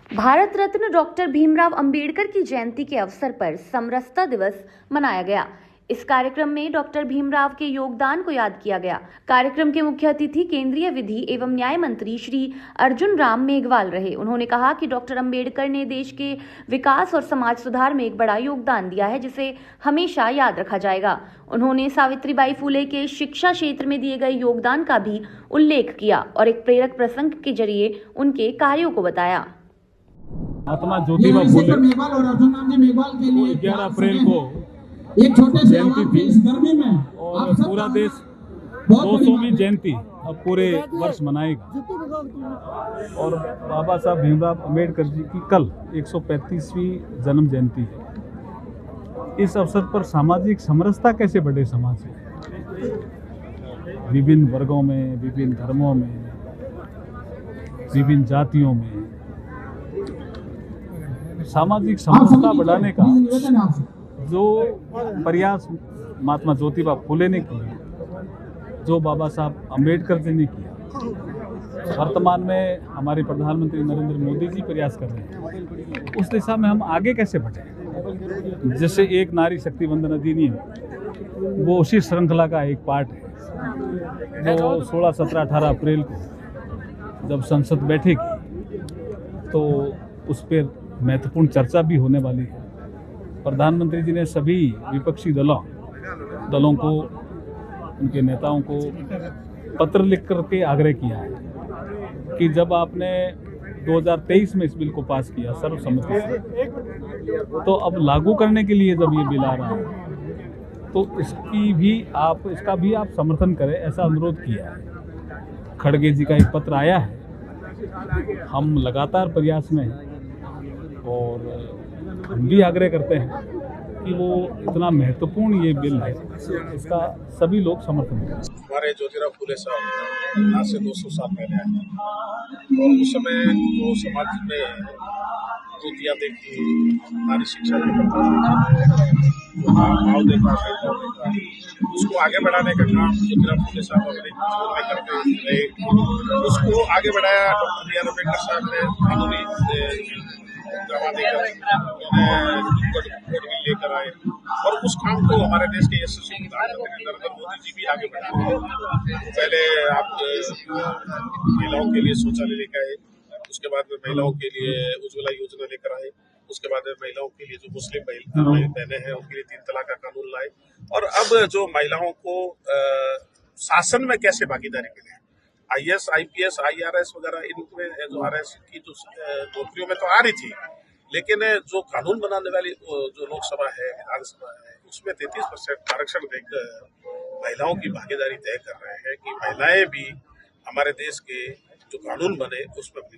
Bharat Ratna doctor Bhimrao Ambedkar की जयंती के अवसर पर समरसता दिवस मनाया गया। इस कार्यक्रम में डॉक्टर भीमराव के योगदान को याद किया गया। कार्यक्रम के मुख्य अतिथि केंद्रीय विधि एवं न्याय मंत्री श्री अर्जुन राम मेघवाल रहे। उन्होंने कहा कि डॉक्टर अंबेडकर ने देश के विकास और समाज सुधार में एक बड़ा योगदान दिया है, जिसे हमेशा याद रखा जाएगा। उन्होंने सावित्रीबाई फुले के शिक्षा क्षेत्र में दिए गए योगदान का भी उल्लेख किया और एक प्रेरक प्रसंग के जरिए उनके कार्यों को बताया। महात्मा ज्योतिबा फुले मेघवाल और अर्जुन राम जी मेघवाल के लिए 11 अप्रैल को एक छोटे से जयंती थी इस गर्मी में और पूरा देश 200वीं जयंती अब पूरे वर्ष मनाएगा। और बाबा साहब भीमराव अंबेडकर जी की कल 135वीं जन्म जयंती है। इस अवसर पर सामाजिक समरसता कैसे बढ़े समाज में, विभिन्न वर्गों में, विभिन्न धर्मों में, विभिन्न जातियों में सामाजिक समरसता बढ़ाने का जो प्रयास महात्मा ज्योतिबा फुले ने किया, जो बाबा साहब अंबेडकर जी ने किया, वर्तमान में हमारे प्रधानमंत्री नरेंद्र मोदी जी प्रयास कर रहे हैं, उस दिशा में हम आगे कैसे बढ़े। जैसे एक नारी शक्ति वंदन अधिनियम, वो उसी श्रृंखला का एक पार्ट है जो 16, 17, 18 अप्रैल को जब संसद बैठेगी तो उस पर महत्वपूर्ण चर्चा भी होने वाली है। प्रधानमंत्री जी ने सभी विपक्षी दलों को, उनके नेताओं को पत्र लिख करके आग्रह किया है कि जब आपने 2023 में इस बिल को पास किया सर्वसम्मति से, तो अब लागू करने के लिए जब ये बिल आ रहा है तो इसका भी आप समर्थन करें, ऐसा अनुरोध किया है। खड़गे जी का एक पत्र आया है। हम लगातार प्रयास में हैं और हम भी आग्रह करते हैं कि वो इतना महत्वपूर्ण ये बिल है, इसका सभी लोग समर्थन करें। हमारे ज्योतिराव फुले साहब आज से 200 साल पहले आए और उस समय जो समाज में जो दिया देखी, नारी शिक्षा भाव देखा, उसको आगे बढ़ाने का काम ज्योतिराव फुले साहब अपने जीवन में करते रहे। उसको आगे बढ़ाया डॉक्टर बी आर अम्बेडकर साहब ने, कानूनी लेकर आए और उस काम को हमारे देश के यशस्वी प्रधानमंत्री नरेंद्र मोदी जी भी आगे बढ़ा रहे हैं। पहले आप महिलाओं के लिए शौचालय लेकर आए, उसके बाद में महिलाओं के लिए उज्ज्वला योजना लेकर आए, उसके बाद में महिलाओं के लिए जो मुस्लिम बहनें हैं उनके लिए 3 तलाक का कानून लाए और अब जो महिलाओं को शासन में कैसे भागीदारी मिले, IAS, IPS, IRS वगैरह, इनमें जो RS की जो नौकरियों में तो आ रही थी, लेकिन जो कानून बनाने वाली जो लोकसभा है, विधानसभा है, उसमें 33% आरक्षण देकर महिलाओं की भागीदारी तय कर रहे हैं कि महिलाएं भी हमारे देश के जो कानून बने उसमें अपनी